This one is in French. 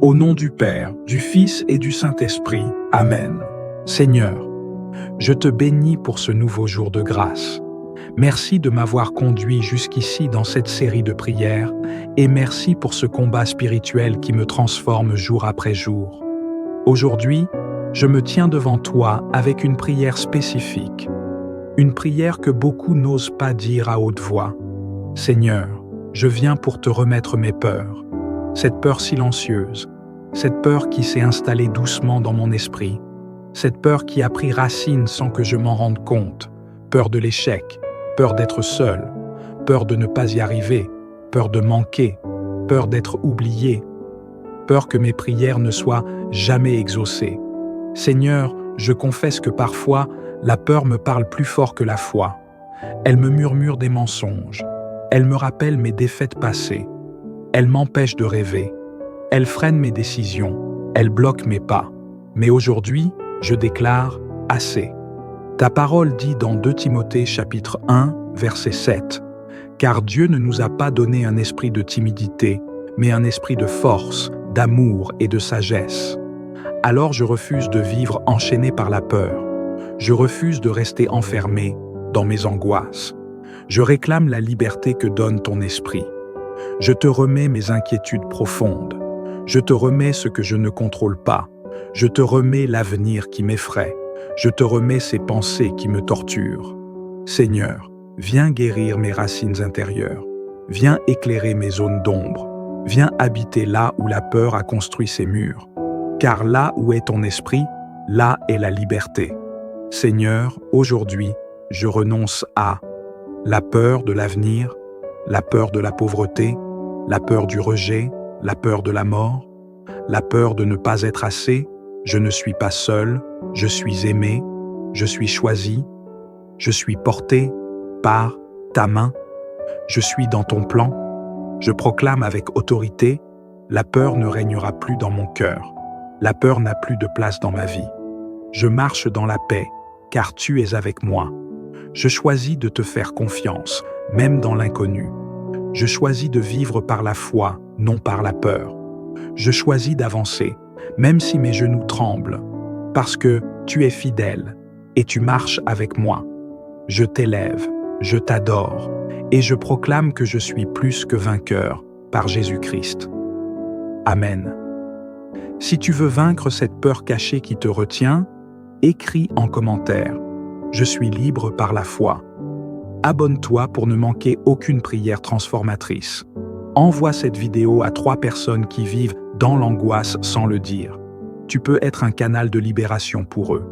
Au nom du Père, du Fils et du Saint-Esprit. Amen. Seigneur, je te bénis pour ce nouveau jour de grâce. Merci de m'avoir conduit jusqu'ici dans cette série de prières et merci pour ce combat spirituel qui me transforme jour après jour. Aujourd'hui, je me tiens devant toi avec une prière spécifique. Une prière que beaucoup n'osent pas dire à haute voix. Seigneur, je viens pour te remettre mes peurs. Cette peur silencieuse, cette peur qui s'est installée doucement dans mon esprit, cette peur qui a pris racine sans que je m'en rende compte, peur de l'échec, peur d'être seul, peur de ne pas y arriver, peur de manquer, peur d'être oublié, peur que mes prières ne soient jamais exaucées. Seigneur, je confesse que parfois, la peur me parle plus fort que la foi. Elle me murmure des mensonges, elle me rappelle mes défaites passées, elle m'empêche de rêver, elle freine mes décisions, elle bloque mes pas. Mais aujourd'hui, je déclare « assez ». Ta parole dit dans 2 Timothée chapitre 1, verset 7, « Car Dieu ne nous a pas donné un esprit de timidité, mais un esprit de force, d'amour et de sagesse. » Alors je refuse de vivre enchaîné par la peur. Je refuse de rester enfermé dans mes angoisses. Je réclame la liberté que donne ton esprit. Je te remets mes inquiétudes profondes. Je te remets ce que je ne contrôle pas. Je te remets l'avenir qui m'effraie. Je te remets ces pensées qui me torturent. Seigneur, viens guérir mes racines intérieures. Viens éclairer mes zones d'ombre. Viens habiter là où la peur a construit ses murs. Car là où est ton esprit, là est la liberté. Seigneur, aujourd'hui, je renonce à la peur de l'avenir, la peur de la pauvreté, la peur du rejet, la peur de la mort, la peur de ne pas être assez, je ne suis pas seul, je suis aimé, je suis choisi, je suis porté par ta main, je suis dans ton plan, je proclame avec autorité, la peur ne régnera plus dans mon cœur, la peur n'a plus de place dans ma vie. Je marche dans la paix, car tu es avec moi. Je choisis de te faire confiance, même dans l'inconnu. Je choisis de vivre par la foi, non par la peur. Je choisis d'avancer, même si mes genoux tremblent, parce que tu es fidèle et tu marches avec moi. Je t'élève, je t'adore et je proclame que je suis plus que vainqueur par Jésus-Christ. Amen. Si tu veux vaincre cette peur cachée qui te retient, écris en commentaire « Je suis libre par la foi ». Abonne-toi pour ne manquer aucune prière transformatrice. Envoie cette vidéo à 3 personnes qui vivent dans l'angoisse sans le dire. Tu peux être un canal de libération pour eux.